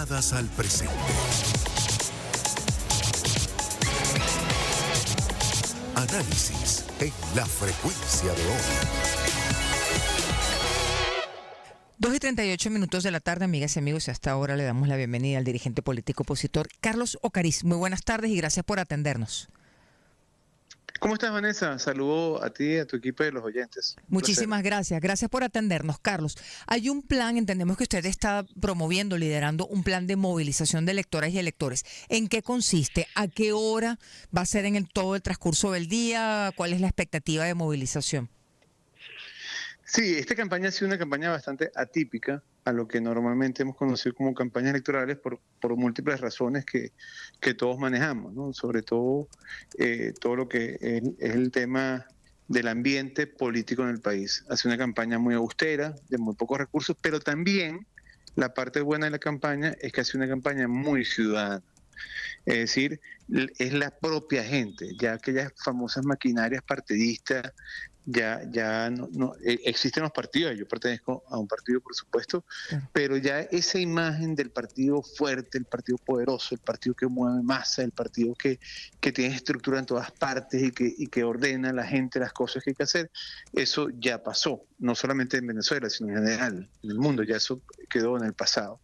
Miradas al presente. Análisis en la frecuencia de hoy. 2:38 de la tarde, amigas y amigos, y hasta ahora le damos la bienvenida al dirigente político opositor Carlos Ocariz. Muy buenas tardes y gracias por atendernos. ¿Cómo estás, Vanessa? Saludo a ti y a tu equipo y a los oyentes. Muchísimas gracias. Gracias por atendernos, Carlos. Hay un plan, entendemos que usted está promoviendo, liderando un plan de movilización de electoras y electores. ¿En qué consiste? ¿A qué hora va a ser en todo el transcurso del día? ¿Cuál es la expectativa de movilización? Sí, esta campaña ha sido una campaña bastante atípica a lo que normalmente hemos conocido como campañas electorales por múltiples razones que todos manejamos, ¿no? Sobre todo todo lo que es el tema del ambiente político en el país. Ha sido una campaña muy austera, de muy pocos recursos, pero también la parte buena de la campaña es que ha sido una campaña muy ciudadana. Es decir, es la propia gente, ya aquellas famosas maquinarias partidistas, ya no existen los partidos, yo pertenezco a un partido, por supuesto, Claro. pero ya esa imagen del partido fuerte, el partido poderoso, el partido que mueve masa, el partido que tiene estructura en todas partes y que ordena a la gente las cosas que hay que hacer, eso ya pasó, no solamente en Venezuela, sino en general, en el mundo, ya eso quedó en el pasado.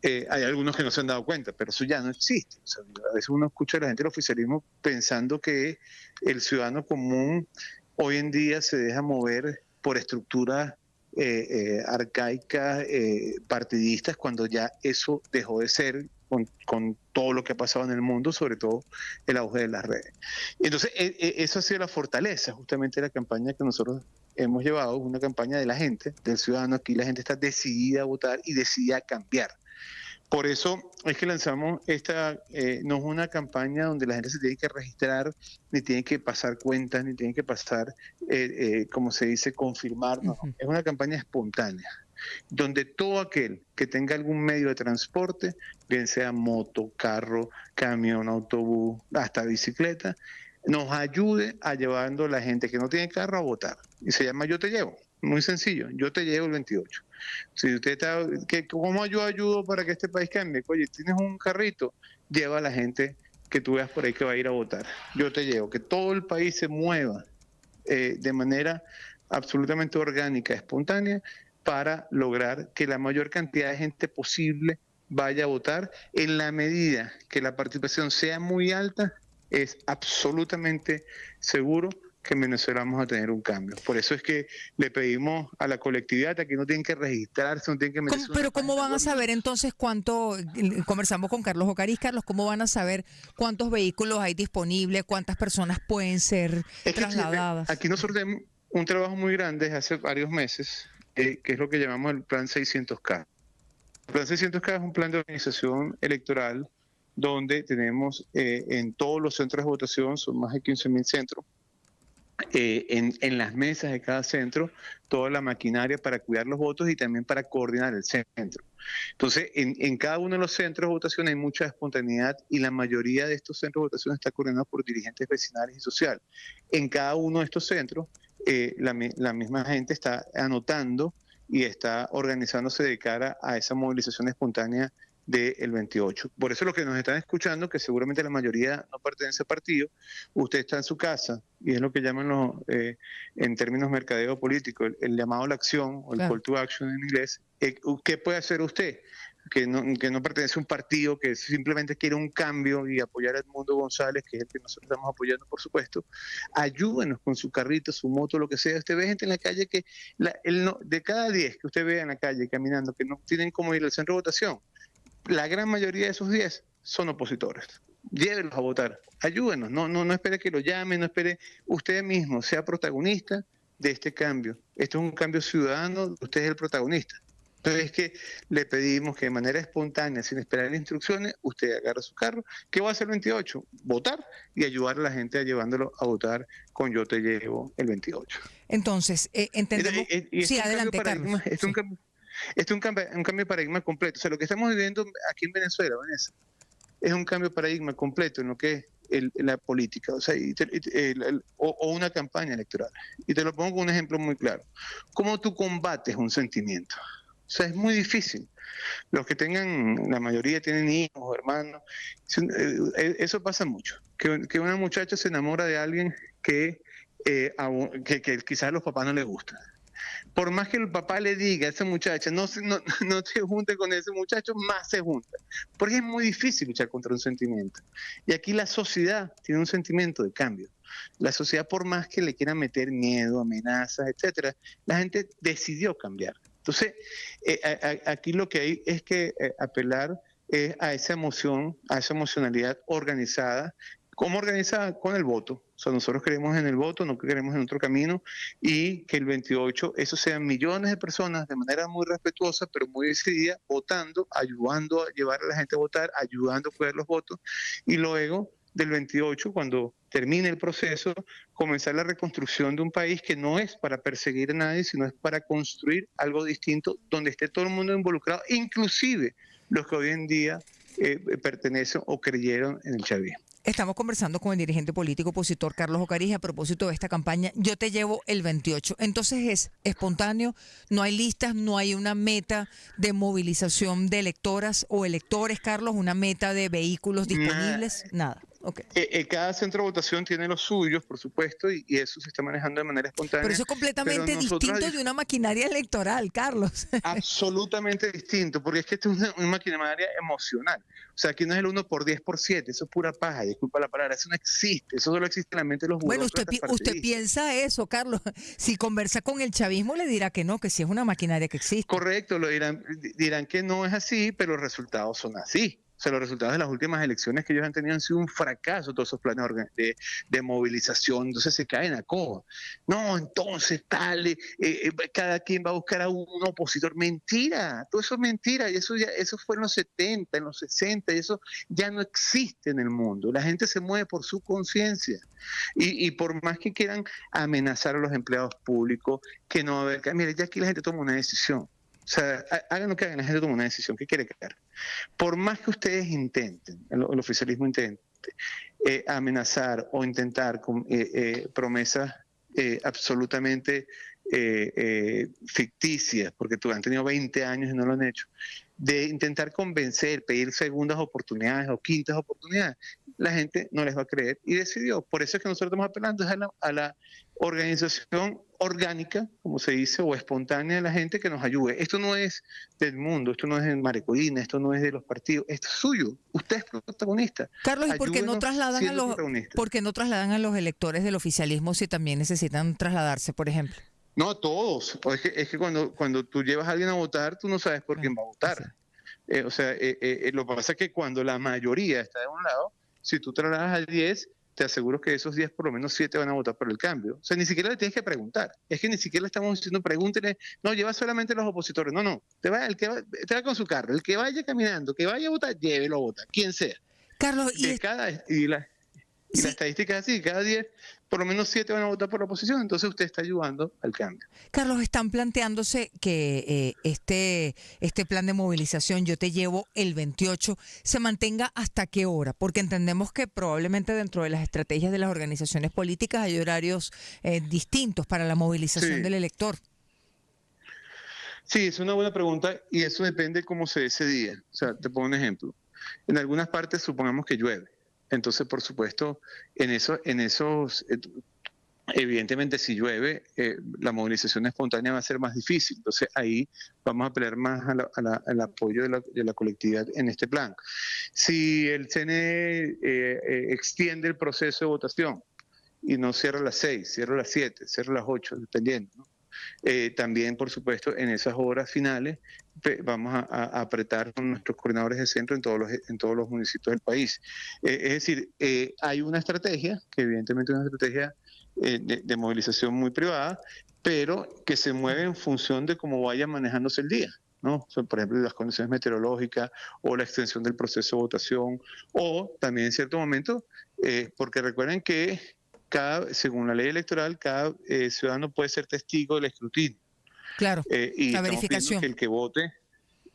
Hay algunos que no se han dado cuenta, pero eso ya no existe. O sea, a veces uno escucha a la gente del oficialismo pensando que el ciudadano común hoy en día se deja mover por estructuras arcaicas, partidistas, cuando ya eso dejó de ser con todo lo que ha pasado en el mundo, sobre todo el auge de las redes. Entonces, eso ha sido la fortaleza justamente de la campaña que nosotros hemos llevado, una campaña de la gente, del ciudadano. Aquí la gente está decidida a votar y decidida a cambiar. Por eso es que lanzamos esta, no es una campaña donde la gente se tiene que registrar, ni tiene que pasar cuentas, ni tiene que pasar, como se dice, confirmar, no. Es una campaña espontánea, donde todo aquel que tenga algún medio de transporte, bien sea moto, carro, camión, autobús, hasta bicicleta, nos ayude a llevando a la gente que no tiene carro a votar. Y se llama Yo Te Llevo. Muy sencillo, yo te llevo el 28. Si usted está, ¿cómo yo ayudo para que este país cambie? Oye, tienes un carrito, lleva a la gente que tú veas por ahí que va a ir a votar. Yo te llevo, que todo el país se mueva de manera absolutamente orgánica, espontánea, para lograr que la mayor cantidad de gente posible vaya a votar. En la medida que la participación sea muy alta, es absolutamente seguro que en Venezuela vamos a tener un cambio. Por eso es que le pedimos a la colectividad, aquí no tienen que registrarse, no tienen que meterse. Pero ¿cómo van a saber entonces cuánto, conversamos con Carlos Ocariz, Carlos, cómo van a saber cuántos vehículos hay disponibles, cuántas personas pueden ser trasladadas? Aquí nosotros tenemos un trabajo muy grande desde hace varios meses, que es lo que llamamos el Plan 600K. El Plan 600K es un plan de organización electoral donde tenemos en todos los centros de votación, son más de 15.000 centros, en las mesas de cada centro, toda la maquinaria para cuidar los votos y también para coordinar el centro. Entonces, en cada uno de los centros de votación hay mucha espontaneidad y la mayoría de estos centros de votación está coordinado por dirigentes vecinales y sociales. En cada uno de estos centros, la misma gente está anotando y está organizándose de cara a esa movilización espontánea del 28. Por eso los que nos están escuchando, que seguramente la mayoría no pertenece al partido, usted está en su casa, y es lo que llaman en términos mercadeo político, el llamado a la acción, o el call to action en inglés. ¿Qué puede hacer usted? Que no pertenece a un partido, que simplemente quiere un cambio y apoyar a Edmundo González, que es el que nosotros estamos apoyando, por supuesto. Ayúdenos con su carrito, su moto, lo que sea. Usted ve gente en la calle que, de cada 10 que usted ve en la calle caminando, que no tienen cómo ir al centro de votación, la gran mayoría de esos 10 son opositores. Llévenlos a votar, ayúdenos, no espere que lo llamen, no espere, usted mismo sea protagonista de este cambio. Esto es un cambio ciudadano, usted es el protagonista. Entonces es que le pedimos que de manera espontánea, sin esperar instrucciones, usted agarre su carro. ¿Qué va a hacer el 28? Votar y ayudar a la gente a llevándolo a votar con Yo Te Llevo el 28. Entonces, entendemos... Sí, adelante, Carlos. Esto es un cambio de paradigma completo. O sea, lo que estamos viviendo aquí en Venezuela, Vanessa, es un cambio de paradigma completo en lo que es la política, o sea, o una campaña electoral. Y te lo pongo con un ejemplo muy claro. ¿Cómo tú combates un sentimiento? O sea, es muy difícil. Los que tengan, la mayoría tienen hijos o hermanos, eso pasa mucho. Que una muchacha se enamora de alguien que quizás a los papás no les gusta. Por más que el papá le diga a esa muchacha, no te junte con ese muchacho, más se junta. Porque es muy difícil luchar contra un sentimiento. Y aquí la sociedad tiene un sentimiento de cambio. La sociedad, por más que le quieran meter miedo, amenazas, etcétera, la gente decidió cambiar. Entonces, aquí lo que hay es que apelar a esa emoción, a esa emocionalidad organizada. ¿Cómo organizada? Con el voto. O sea, nosotros creemos en el voto, no creemos en otro camino, y que el 28, eso sean millones de personas de manera muy respetuosa, pero muy decidida, votando, ayudando a llevar a la gente a votar, ayudando a cuidar los votos, y luego del 28, cuando termine el proceso, comenzar la reconstrucción de un país que no es para perseguir a nadie, sino es para construir algo distinto, donde esté todo el mundo involucrado, inclusive los que hoy en día pertenecen o creyeron en el chavismo. Estamos conversando con el dirigente político opositor Carlos Ocarija a propósito de esta campaña Yo te llevo el 28. Entonces es espontáneo, no hay listas, no hay una meta de movilización de electoras o electores, Carlos, una meta de vehículos disponibles, nada. Okay. Cada centro de votación tiene los suyos, por supuesto, y eso se está manejando de manera espontánea. Pero eso es completamente distinto de una maquinaria electoral, Carlos. Absolutamente distinto, porque es que esto es una maquinaria emocional. O sea, aquí no es el 1 por 10 por 7, eso es pura paja, disculpa la palabra, eso no existe, eso solo existe en la mente de los burócratas. Bueno, usted piensa eso, Carlos. Si conversa con el chavismo le dirá que no, que sí es una maquinaria que existe. Correcto, dirán que no es así, pero los resultados son así. O sea, los resultados de las últimas elecciones que ellos han tenido han sido un fracaso, todos esos planes de movilización, entonces se caen a coba. No, entonces tal, cada quien va a buscar a un opositor. Mentira, todo eso es mentira, y eso fue en los 70, en los 60, y eso ya no existe en el mundo. La gente se mueve por su conciencia, y por más que quieran amenazar a los empleados públicos, que no va a haber... Mire, ya aquí la gente toma una decisión. O sea, hagan lo que hagan, la gente toma una decisión. ¿Qué quiere creer? Por más que ustedes intenten, el oficialismo intente amenazar o intentar con promesas absolutamente ficticias, porque han tenido 20 años y no lo han hecho, de intentar convencer, pedir segundas oportunidades o quintas oportunidades, la gente no les va a creer y decidió. Por eso es que nosotros estamos apelando a la organización orgánica, como se dice, o espontánea de la gente que nos ayude. Esto no es del mundo, esto no es de Marecolina, esto no es de los partidos, esto es suyo. Usted es protagonista. Carlos, ¿y por qué no trasladan a los electores del oficialismo si también necesitan trasladarse, por ejemplo? No, todos. Es que cuando tú llevas a alguien a votar, tú no sabes por quién va a votar. Lo que pasa es que cuando la mayoría está de un lado, si tú trasladas a 10, te aseguro que esos 10, por lo menos 7 van a votar por el cambio. O sea, ni siquiera le tienes que preguntar. Es que ni siquiera le estamos diciendo, pregúntele, no, lleva solamente a los opositores. No, te va con su carro. El que vaya caminando, que vaya a votar, llévelo a votar, quien sea. Carlos, la estadística es así, cada 10, por lo menos 7 van a votar por la oposición, entonces usted está ayudando al cambio. Carlos, están planteándose que este plan de movilización Yo te llevo el 28 se mantenga hasta qué hora, porque entendemos que probablemente dentro de las estrategias de las organizaciones políticas hay horarios distintos para la movilización del elector. Sí, es una buena pregunta y eso depende de cómo se dé ese día. O sea, te pongo un ejemplo. En algunas partes supongamos que llueve. Entonces, por supuesto, evidentemente si llueve, la movilización espontánea va a ser más difícil. Entonces ahí vamos a apelar más al apoyo de la colectividad en este plan. Si el CNE extiende el proceso de votación y no cierra a las 6, cierra a las 7, cierra a las 8, dependiendo, ¿no? También, por supuesto, en esas horas finales vamos a apretar con nuestros coordinadores de centro en todos los municipios del país. Es decir, hay una estrategia, que evidentemente es una estrategia de movilización muy privada, pero que se mueve en función de cómo vaya manejándose el día, ¿no? O sea, por ejemplo, las condiciones meteorológicas o la extensión del proceso de votación, o también en cierto momento, porque recuerden que según la ley electoral, cada ciudadano puede ser testigo del escrutinio. Claro, y la verificación. Que el que vote,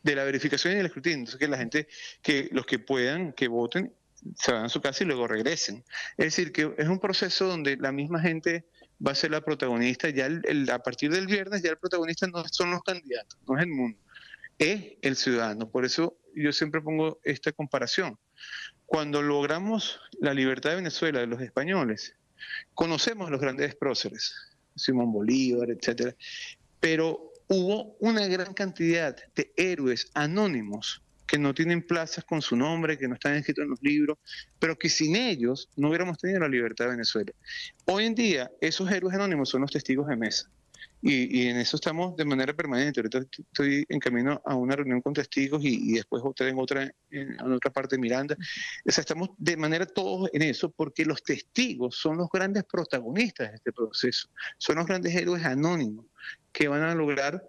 de la verificación y del escrutinio. Entonces, que la gente, que los que puedan, que voten, se van a su casa y luego regresen. Es decir, que es un proceso donde la misma gente va a ser la protagonista. Ya a partir del viernes, ya el protagonista no son los candidatos, no es el mundo. es el ciudadano. Por eso yo siempre pongo esta comparación. Cuando logramos la libertad de Venezuela de los españoles, conocemos los grandes próceres, Simón Bolívar, etcétera, pero hubo una gran cantidad de héroes anónimos que no tienen plazas con su nombre, que no están escritos en los libros, pero que sin ellos no hubiéramos tenido la libertad de Venezuela. Hoy en día, esos héroes anónimos son los testigos de mesa. Y en eso estamos de manera permanente. Ahorita estoy en camino a una reunión con testigos y después en otra parte de Miranda. O sea, estamos de manera todos en eso porque los testigos son los grandes protagonistas de este proceso. Son los grandes héroes anónimos que van a lograr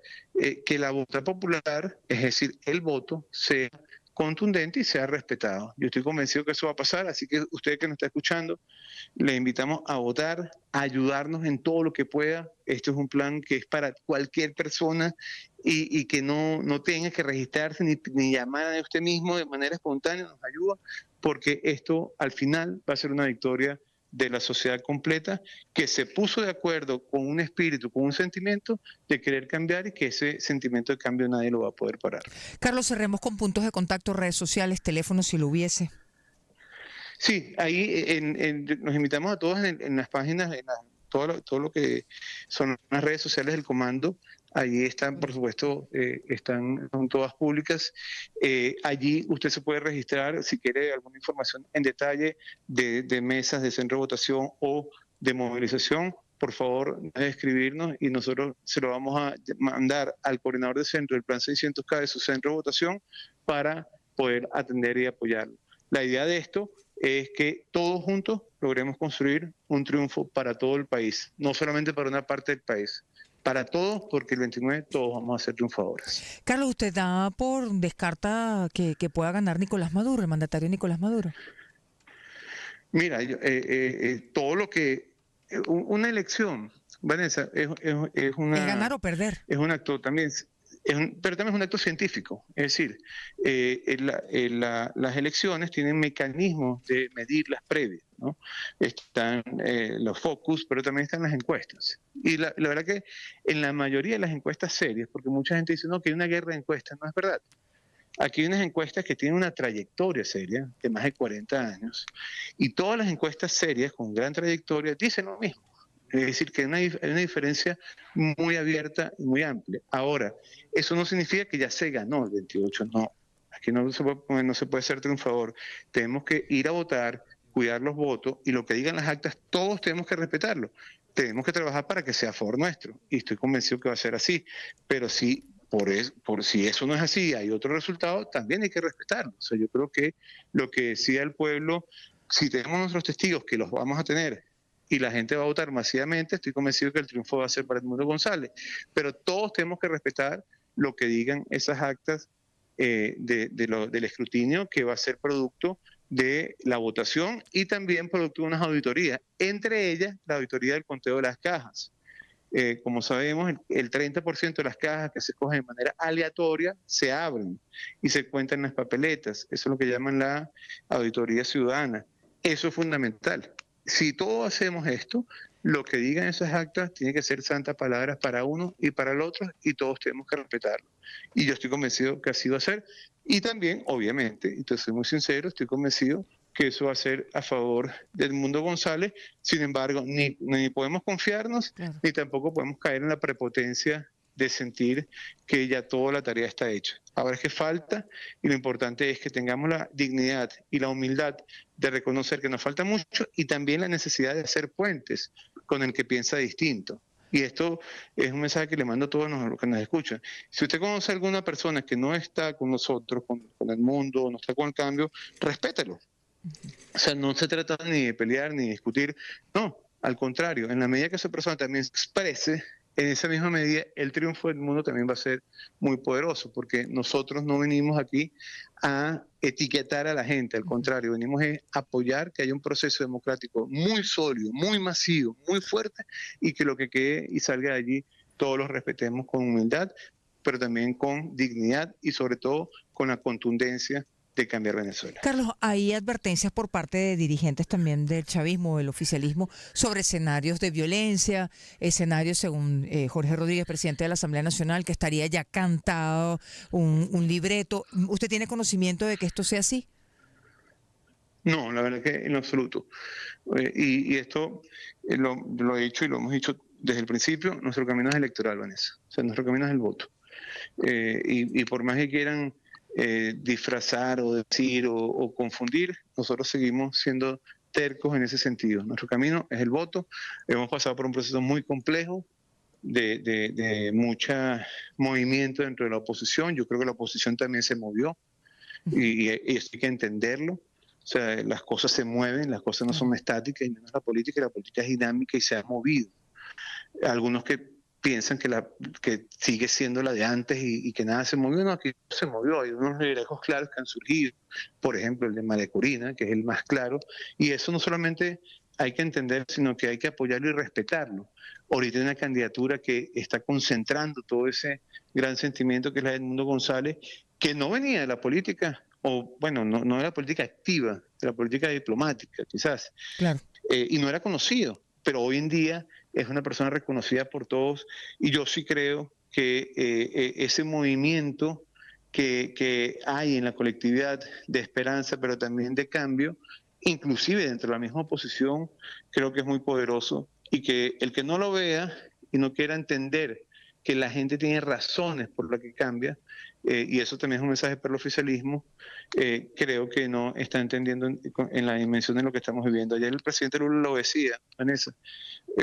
que la voluntad popular, es decir, el voto, sea contundente y sea respetado. Yo estoy convencido que eso va a pasar, así que usted que nos está escuchando, le invitamos a votar, a ayudarnos en todo lo que pueda. Esto es un plan que es para cualquier persona y que no tenga que registrarse ni llamar a usted mismo de manera espontánea, nos ayuda, porque esto al final va a ser una victoria de la sociedad completa que se puso de acuerdo con un espíritu, con un sentimiento de querer cambiar y que ese sentimiento de cambio nadie lo va a poder parar. Carlos, cerremos con puntos de contacto, redes sociales, teléfonos, si lo hubiese. Sí, ahí nos invitamos a todos en las páginas, todo lo que son las redes sociales del comando. Allí están, por supuesto, son todas públicas. Allí usted se puede registrar si quiere alguna información en detalle de mesas de centro de votación o de movilización. Por favor, no deje de escribirnos y nosotros se lo vamos a mandar al coordinador de centro del Plan 600K de su centro de votación para poder atender y apoyarlo. La idea de esto es que todos juntos logremos construir un triunfo para todo el país, no solamente para una parte del país, para todos, porque el 29 todos vamos a ser triunfadores. Carlos, ¿usted descarta que pueda ganar Nicolás Maduro, el mandatario Nicolás Maduro? Mira, todo lo que... Una elección, Vanessa, es ganar o perder. Es un acto también... pero también es un acto científico, es decir, las elecciones tienen mecanismos de medirlas previas, ¿no? Están los focus, pero también están las encuestas. Y la verdad que en la mayoría de las encuestas serias, porque mucha gente dice, no, que hay una guerra de encuestas, no es verdad. Aquí hay unas encuestas que tienen una trayectoria seria de más de 40 años, y todas las encuestas serias con gran trayectoria dicen lo mismo. Es decir, que hay una diferencia muy abierta y muy amplia. Ahora, eso no significa que ya se ganó el 28, no. Aquí no se puede ser triunfador. Tenemos que ir a votar, cuidar los votos y lo que digan las actas, todos tenemos que respetarlo. Tenemos que trabajar para que sea a favor nuestro y estoy convencido que va a ser así. Pero si si eso no es así, hay otro resultado, también hay que respetarlo. O sea, yo creo que lo que decía el pueblo, si tenemos nuestros testigos, que los vamos a tener, y la gente va a votar masivamente, estoy convencido que el triunfo va a ser para Edmundo González. Pero todos tenemos que respetar lo que digan esas actas del escrutinio, que va a ser producto de la votación y también producto de unas auditorías, entre ellas la auditoría del conteo de las cajas. Como sabemos, el 30% de las cajas que se cogen de manera aleatoria se abren y se cuentan en las papeletas. Eso es lo que llaman la auditoría ciudadana. Eso es fundamental. Si todos hacemos esto, lo que digan esas actas tiene que ser santas palabras para uno y para el otro, y todos tenemos que respetarlo. Y yo estoy convencido que así va a ser. Y también, obviamente, y te soy muy sincero, estoy convencido que eso va a ser a favor del Edmundo González. Sin embargo, ni podemos confiarnos, claro, ni tampoco podemos caer en la prepotencia de sentir que ya toda la tarea está hecha. Ahora es que falta, y lo importante es que tengamos la dignidad y la humildad de reconocer que nos falta mucho y también la necesidad de hacer puentes con el que piensa distinto. Y esto es un mensaje que le mando a todos los que nos escuchan. Si usted conoce a alguna persona que no está con nosotros, con el mundo, no está con el cambio, respételo. O sea, no se trata ni de pelear ni de discutir, no, al contrario, en la medida que esa persona también se exprese, en esa misma medida el triunfo del mundo también va a ser muy poderoso, porque nosotros no venimos aquí a etiquetar a la gente, al contrario, venimos a apoyar que haya un proceso democrático muy sólido, muy masivo, muy fuerte, y que lo que quede y salga de allí todos los respetemos con humildad, pero también con dignidad y sobre todo con la contundencia de cambiar Venezuela. Carlos, hay advertencias por parte de dirigentes también del chavismo, del oficialismo, sobre escenarios de violencia, escenarios, según Jorge Rodríguez, presidente de la Asamblea Nacional, que estaría ya cantado un libreto. ¿Usted tiene conocimiento de que esto sea así? No, la verdad que en lo absoluto. Y esto lo he dicho y lo hemos dicho desde el principio, nuestro camino es electoral, Vanessa. O sea, nuestro camino es el voto. Y por más que quieran disfrazar o decir o confundir, nosotros seguimos siendo tercos en ese sentido. Nuestro camino es el voto. Hemos pasado por un proceso muy complejo de mucho movimiento dentro de la oposición. Yo creo que la oposición también se movió y esto hay que entenderlo. O sea, las cosas se mueven, las cosas no son estáticas, y menos la política es dinámica y se ha movido. Algunos que piensan que sigue siendo la de antes y que nada se movió. No, aquí se movió. Hay unos liderazgos claros que han surgido, por ejemplo el de María Corina, que es el más claro, y eso no solamente hay que entender, sino que hay que apoyarlo y respetarlo. Ahorita hay una candidatura que está concentrando todo ese gran sentimiento que es la de Edmundo González, que no venía de la política, o bueno, no de la política activa, de la política diplomática quizás, Claro. Y no era conocido, pero hoy en día es una persona reconocida por todos, y yo sí creo que ese movimiento que hay en la colectividad de esperanza, pero también de cambio, inclusive dentro de la misma oposición, creo que es muy poderoso, y que el que no lo vea y no quiera entender que la gente tiene razones por las que cambia, y eso también es un mensaje para el oficialismo, creo que no está entendiendo en la dimensión de lo que estamos viviendo. Ayer el presidente Lula lo decía, Vanessa,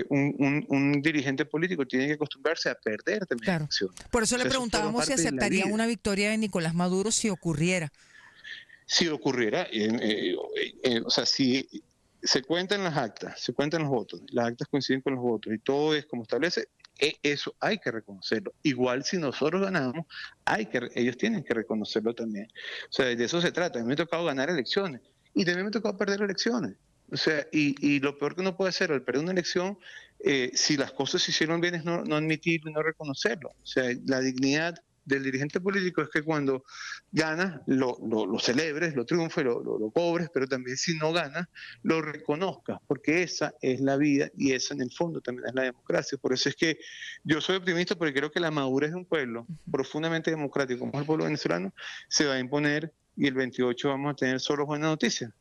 un dirigente político tiene que acostumbrarse a perder también. Claro. Por eso le preguntábamos si aceptaría una victoria de Nicolás Maduro si ocurriera. Si ocurriera, o sea, si se cuentan las actas, se cuentan los votos, las actas coinciden con los votos y todo es como establece, eso hay que reconocerlo. Igual si nosotros ganamos, ellos tienen que reconocerlo también. O sea, de eso se trata. A mí me ha tocado ganar elecciones y también me ha tocado perder elecciones. O sea, y lo peor que uno puede hacer al perder una elección, si las cosas se hicieron bien, es no admitirlo y no reconocerlo. O sea, la dignidad del dirigente político es que cuando ganas lo celebres, lo triunfes, lo cobres, pero también si no ganas, lo reconozcas, porque esa es la vida y esa en el fondo también es la democracia. Por eso es que yo soy optimista, porque creo que la madurez de un pueblo profundamente democrático como es el pueblo venezolano se va a imponer, y el 28 vamos a tener solo buenas noticias.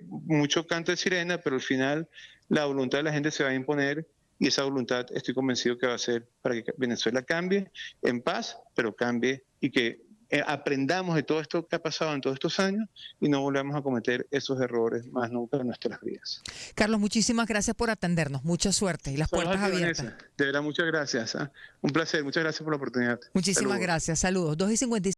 Mucho canto de sirena, pero al final la voluntad de la gente se va a imponer, y esa voluntad estoy convencido que va a ser para que Venezuela cambie en paz, pero cambie, y que aprendamos de todo esto que ha pasado en todos estos años y no volvamos a cometer esos errores más nunca en nuestras vidas. Carlos, muchísimas gracias por atendernos. Mucha suerte y las puertas abiertas. Vanessa. De verdad, muchas gracias. Un placer. Muchas gracias por la oportunidad. Muchísimas gracias. Saludos. 2:55.